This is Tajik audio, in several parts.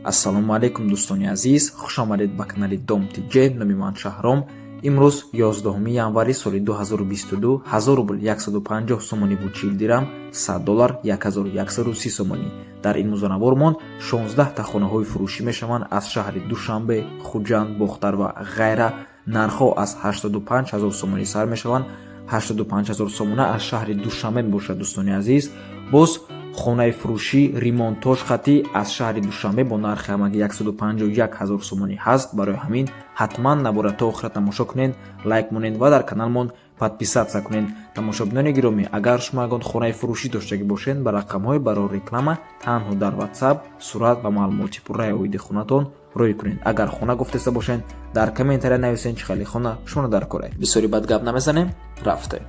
ассалому алайкум дӯстони азиз, хушомадед ба канали Dom.tj. Номи ман Шаҳром. Имрӯз 11 январи соли 2022 1000 рубл 150 сомонӣ бу 40 дирам, $100 1130 сомонӣ. Дар ин музонабормон 16 та хонаҳои фурӯшӣ мешаванд аз шаҳри Душанбе, Хуҷанд, Бохтар ва ғайра. Нархҳо аз 85 000 сомонӣ сар мешаванд. 85 000 сомона аз шаҳри Душанбе мебошад дӯстони азиз. Боз хонаи фурӯшӣ ремонтош хати аз шаҳри Душанбе бо нархи ҳамагӣ 151 000 сомонӣ ҳаст. Барои ҳамин ҳатман набояд та охира тамошо кунед, лайк монед ва дар каналмон подписатсия кунед. Тамошобинони гиромӣ, агар шумо ягон хонаи фурӯшӣ доштагӣ бошед, ба рақамҳои барои реклама танҳо дар WhatsApp сурат ва маълумоти пурраи оиди хонатон рӯй кунед. Агар хона гуфтеста бошед, дар комментария нависед чӣ хели хона шумо дар кор аст. Бисёри бад гап намезанем, рафтем.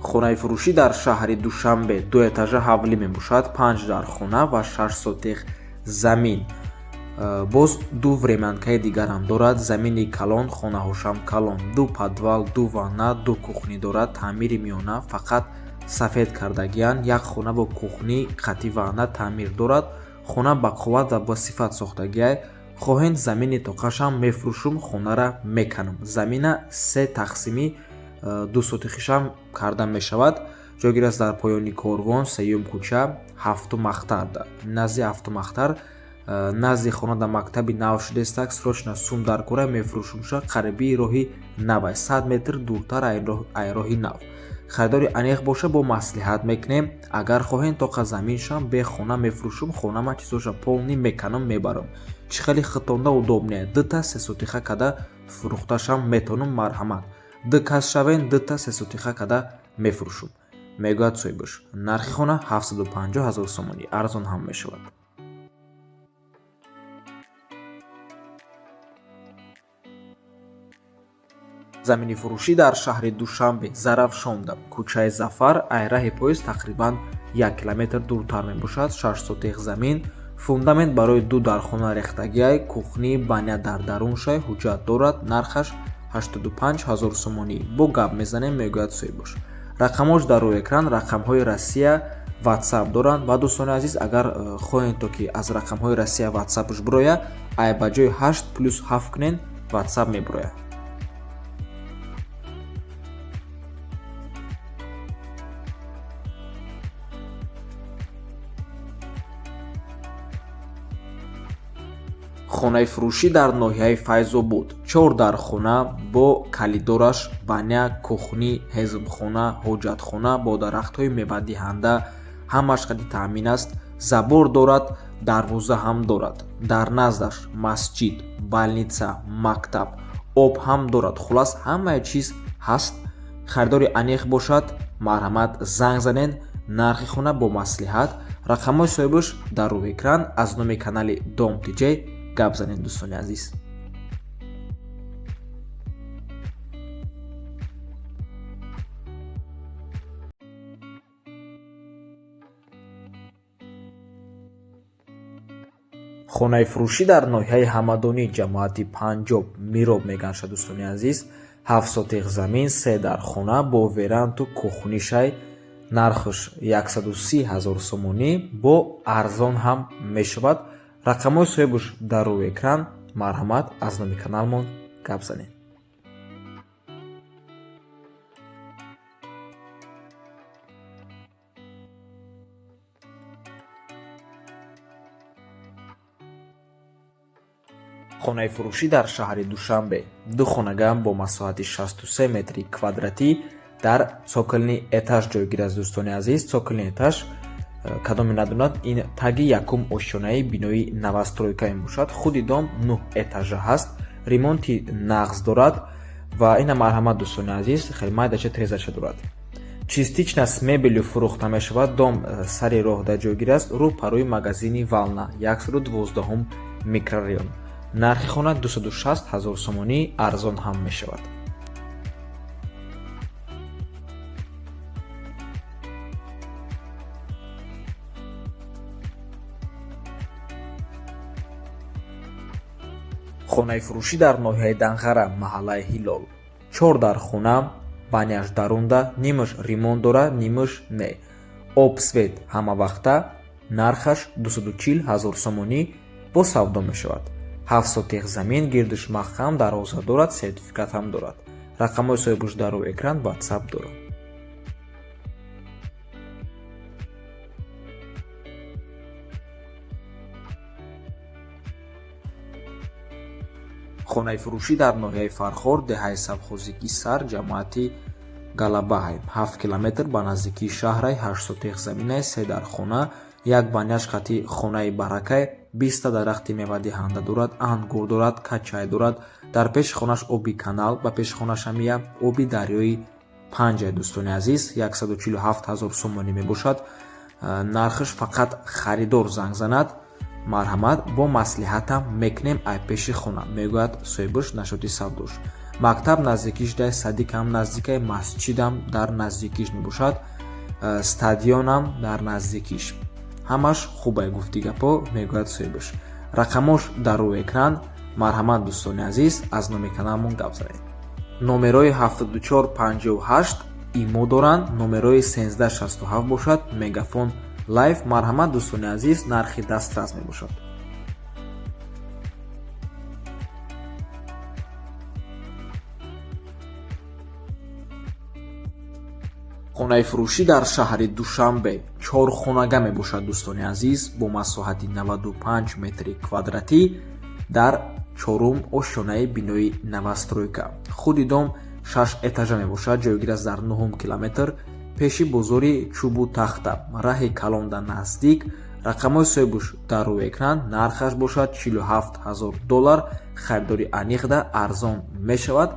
хонаи фурӯшӣ дар шаҳри Душанбе 2 этажа ҳавлӣ мебошад, 5 дар хона ва 6 сотиқ замин. Боз 2 времянкаи дигарам дорад. Замини калон, хонаҳошам калон, 2 подвал, 2 ванна, 2 кухнӣ дорад. таъмири миёна фақат сафед кардагиянд. Як хона бо кухнӣ, қати ванна таъмир дорад. хона ба қувват ва ба сифат сохтагиай. хоҳед замини тоқашам мефурӯшум, хонара меканам. замина 3 тақсимӣ 2 сотиқишам карда мешавад. ҷойгир аст дар поёни корвон, 3-юм кӯча, 7 махтар. назди 7 махтар назди хона дар мактаби нав шудестак, срочно сум дар кора мефурӯшумша қарибии роҳи навай 100 метр дуртар ай роҳи нав. харидори аниқ боша бо маслиҳат мекунем. агар хоҳем тоқа заминшам бе хона мефурӯшум, хонама чизоша полни меканам мебарам. чӣ хели хитонда удобне 2 та 3 сотиқа када фурӯхташам метонум. марҳамат 2 кас шавен 2 та 3 сотиқа када мефурӯшум. мегӯяд соҳибаш. нархи хона 750 000 сомонӣ, арзон ҳам мешавад. замини фурӯшӣ дар шаҳри Душанбе, Зарафшонда, кӯчаи Зафар, айраҳи поезд тақрибан 1 километр дуртар мебошад. 6 сотиқ замин, фундамент барои 2 дархона рехтагиай, кухнӣ, баня дар даруншай, ҳуҷҷат дорад. нархаш 85 000 сомонӣ. бо гап мезанем, мегӯяд соҳибаш. рақамош дар рӯи экран рақамҳои Россия WhatsApp доранд. ва дӯстони азиз, агар хоҳед то ки аз рақамҳои Россия WhatsAppш бироя, ай ба ҷои 8+7 кунед, WhatsApp мебироя. хонаи фурӯшӣ дар ноҳияи Файзобод, 4 дархона бо калидораш, баня, кухнӣ, ҳезбхона, ҳоҷатхона бо дарахтҳои мевадиҳанда, ҳамаш қади таъмин аст. забор дорад, дарвоза ҳам дорад. дар наздаш масҷид, балница, мактаб, об ҳам дорад. хулос ҳамаи чиз ҳаст. харидори аниқ бошад, марҳамат занг занед. нархи хона бо маслиҳат. рақамҳои соҳибаш дар рӯи экран. аз номи канали Dom.tj гап занед дӯстони азиз. хонаи фурӯшӣ дар ноҳияи ҳамадонӣ, ҷамоати Панҷоб, Мироб меганшад дӯстони азиз. 7 сотиқ замин, 3 дар хона бо веранту кухнишай. нархаш 130 000 сомонӣ. бо арзон ҳам мешавад. рақамҳои соҳибаш дар рӯи экран. марҳамат аз номи каналмон гап занед. хонаи фурӯшӣ дар шаҳри Душанбе, 2 хонагам бо масоҳати 63 метри квадратӣ дар цокилни этаж ҷойгир аст дӯстони азиз. цокилни этаж кадоме надонад, ин таги якум ошёнаи бинои новостройка мебошад. худи дом 9 этажа ҳаст. ремонти нағз дорад ва ина марҳамат дӯстони азиз, хеле майдача трезача дорад. чистична с мебелью фурӯхта мешавад. дом сари роҳ дар ҷойгир аст. рӯ парои магазини Вална, 112 микрорайон. нархи хона 260 000 сомонӣ, арзон ҳам мешавад. хонаи фурӯшӣ дар ноҳияи Данғара, маҳаллаи Ҳилол. 4 дар хона, баняш дарунда, нимаш ремонт дора, нимаш не. Об свет ҳамавақта, нархаш 240 000 сомонӣ бо савдо мешавад. 7 сотиқ замин, гирдиш маҳкам, дароза дорад, сертификат ҳам дорад. рақамҳои соҳибуш дар рӯи экран WhatsApp дорад. хонаи фурӯшӣ дар ноҳияи Фархор, деҳаи савхозӣ Кисар, ҷамоати Галабаҳай, 7 километр ба наздикии шаҳрай, 8 сотиқ заминай, 3 дар хона, 1 баняш хати хонаи баракай, 20 дарахти мевадиҳанда дорад, ангур дорад, качай дорад. дар пеши хонаш оби канал, ба пеши хонаш ҳамия оби дарёи Панҷай. дӯстони азиз, 147 000 сомонӣ мебошад. нархаш фақат харидор занг занад. марҳамат, бо маслиҳатам мекунем ай пеши хона, мегӯяд соҳибаш нашоти савдош. мактаб наздикиш дай, садикам наздикай, масҷидам дар наздикиш мебошад, стадионам дар наздикиш. ҳамаш хубай гуфти гапо, мегӯяд соҳибаш. рақамош дар рӯи экран. марҳамат дӯстони азиз, аз номи каналмон гап занед. номерои 7458 имо доранд, номерои 1367 бошад, мегафон лайв. марҳамат дӯстони азиз, нархи дастрас мебошад. хонаи фурӯшӣ дар шаҳри Душанбе 4 хонага мебошад дӯстони азиз, бо масоҳати 95 метри квадратӣ дар 4-ум ошонаи бинои новостройка. худи дом 6 этажа мебошад, ҷойгир аст дар 9 километр пеши бозори чӯбу тахта, раҳи калонда наздик. рақамҳои соҳибуш дар рӯи экран. нархаш бошад $47,000. харидори аниқда арзон мешавад.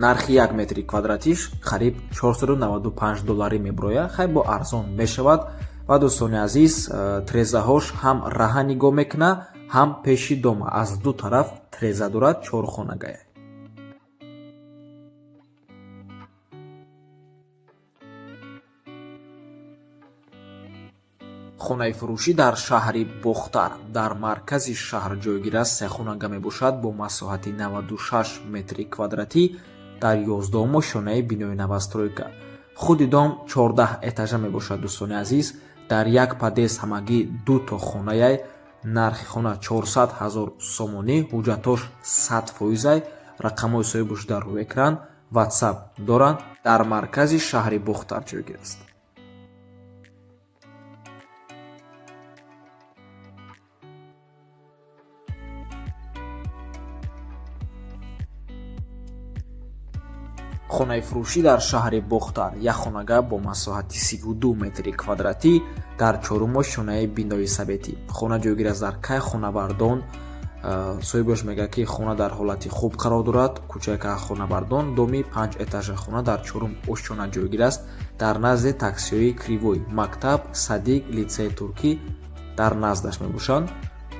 нархи 1 метри квадратиш қариб $495 меброяд, хай бо арзон мешавад. ва дӯстони азиз, трезаҳош ҳам раҳа нигоҳ мекунад, ҳам пеши дома, аз ду тараф треза дорад, 4 хонагая. хонаи фурӯшӣ дар шаҳри Бохтар, дар маркази шаҳр ҷойгир аст. 3 хонага мебошад, бо масоҳати 96 метри квадратӣ дар 11-ум ошонаи бинои новостройка. худи дом 14 этажа мебошад дӯстони азиз, дар як падест ҳамагӣ 2 то хонаяй. нархи хона 400 000 сомонӣ, ҳуҷҷатош 100%. рақамҳои соҳибуш дар рӯи экран. WhatsApp доранд. дар маркази шаҳри Бохтар ҷойгир аст. хонаи фурӯшӣ дар шаҳри Бохтар, як хонага бо масоҳати 32 метри квадратӣ дар 4-ум ошонаи бинои сабетӣ. хона ҷойгир аст дар кай хонавардон. соҳибаш мегӯяд ки хона дар ҳолати хуб қарор дорад. кӯчаи кай хонавардон, доми 5 этажа хона дар 4-ум ошона ҷойгир аст, дар назди таксиҳои Кривой. мактаб, садик, литсеи туркӣ дар наздаш мебошанд.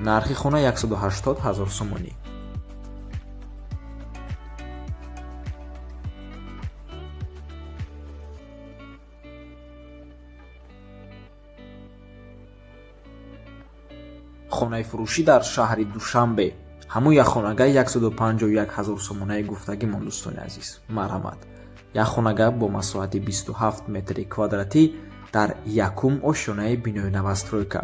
нархи хона 180 000 сомонӣ. хонаи фурӯшӣ дар шаҳри Душанбе, ҳамун як хонага 151 000 сомонаи гуфтагимон дӯстони азиз. марҳамат. як хонага бо масоҳати 27 метри квадратӣ дар 1-ум ошонаи бинои новостройка.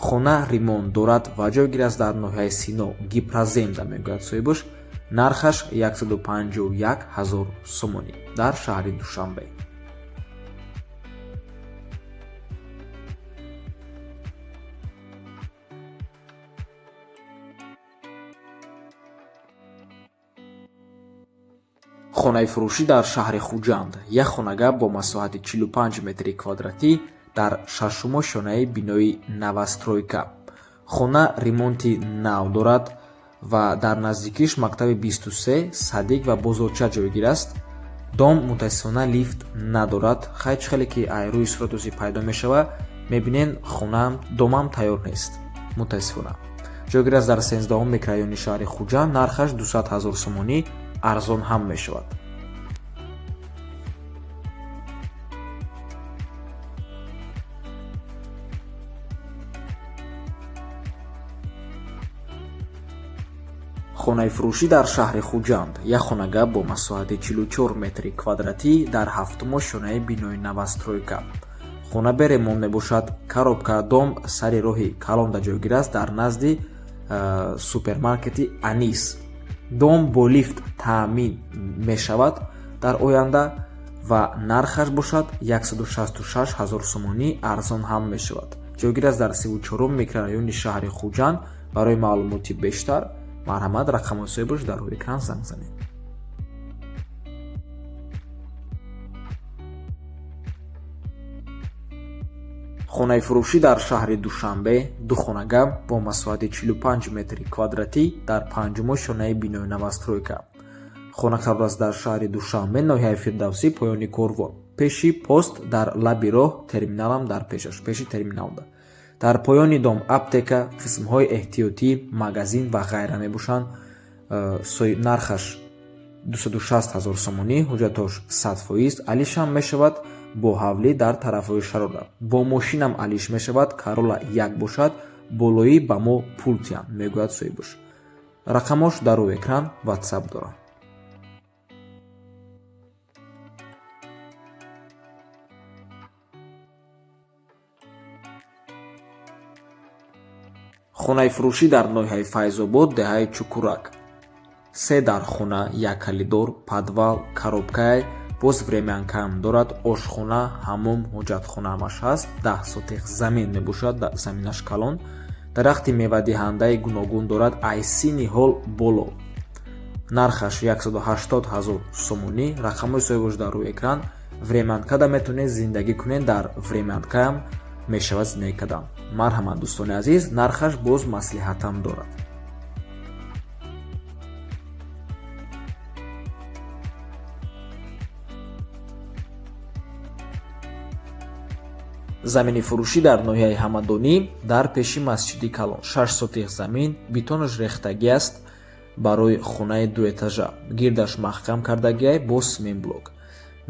хона ремонт дорад ва ҷойгир аст дар ноҳияи Сино, Гипроземда мегӯяд соҳибаш. нархаш 151 000 сомонӣ дар шаҳри Душанбе. хонаи фурӯшӣ дар шаҳри Хуҷанд, як хонага бо масоҳати 45 метри квадратӣ дар 6-ум ошонаи бинои новостройка. хона ремонти нав дорад ва дар наздикиш мактаби 23, садик ва бозорча ҷойгир аст. дом мутаассифона лифт надорад. хайч хеле ки рӯи сурат ӯзи пайдо мешавад, мебинен хонам домам тайёр нест. мутаассифона. ҷойгир аст дар 13-ум микрорайони шаҳри Хуҷанд. нархаш 200 000 сомонӣ, арзон ҳам мешавад. хонаи фурӯшӣ дар шаҳри Хуҷанд. Як хонага бо масоҳати 44 метри квадратӣ дар ҳафтумо шонаи бинои новостройка. хона бе ремонт мебошад. Коробка дом сари роҳи Калонда ҷойгир аст, дар назди супермаркети Анис. дом бо лифт таъмин мешавад дар оянда ва нархаш бошад 166 000 сомонӣ, арзон ҳам мешавад. ҷойгир аст дар 34 микрорайони шаҳри Хуҷанд. барои маълумоти бештар марҳамат рақамҳои соҳибаш дар рӯи экран занг занед. хонаи фурӯшӣ дар шаҳри Душанбе, ду хонага бо масоҳати 45 метри квадратӣ дар панҷумо шонаи бинои новостройка. хона қарор аст дар шаҳри Душанбе, ноҳияи Фирдавсӣ, поёни Корвон. пеши пост дар лаби роҳ, терминалам дар пешаш, пеши терминалда. дар поёни дом аптека, қисмҳои эҳтиётӣ, магазин ва ғайра мебошанд. нархаш 260 000 сомонӣ, ҳуҷҷатош 100%, алишам мешавад бо ҳавлӣ дар тарафҳои шарода. бо мошинам алиш мешавад, Карола 1 бошад, болоӣ ба мо пул тиҳанд, мегӯяд соҳибаш. рақамош дар рӯи экран WhatsApp дорад. хонаи фурӯшӣ дар ноҳияи Файзобод, деҳаи Чукурак. 3 дар хона, як калидор, подвал, коробкае, боз времянкаам дорад, ошхона, ҳаммом, ҳоҷатхона ҳамаш ҳаст. 10 сотиқ замин мебошад, заминаш калон. дарахти мевадиҳандаи гуногун дорад, айсини ҳол боло. нархаш 180 000 сомонӣ. рақамҳои соҳибаш дар рӯи экран. времянкада метавонед зиндагӣ кунед, дар времянкаам мешавад зиндагӣ кардан. марҳамат дӯстони азиз, нархаш боз маслиҳатам дорад. замини фурӯшӣ дар ноҳияи Ҳамадонӣ, дар пеши масҷиди Калон. 6 сотиқ замин, бетонаш рехтагӣ аст барои хонаи дуэтажа. гирдаш маҳкам кардагӣ бо сементблок.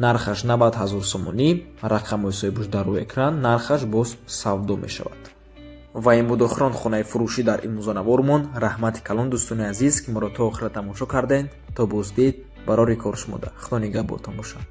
нархаш 90 000 сомонӣ. рақамҳои соҳибаш дар рӯи экран. нархаш боз савдо мешавад. ва ин буд охирон хонаи фурӯшӣ дар имрӯзанавормон. раҳмати калон дӯстони азиз, ки моро то охира тамошо кардем. то боздид, барори кор шумода. худо нигаҳботон бошад.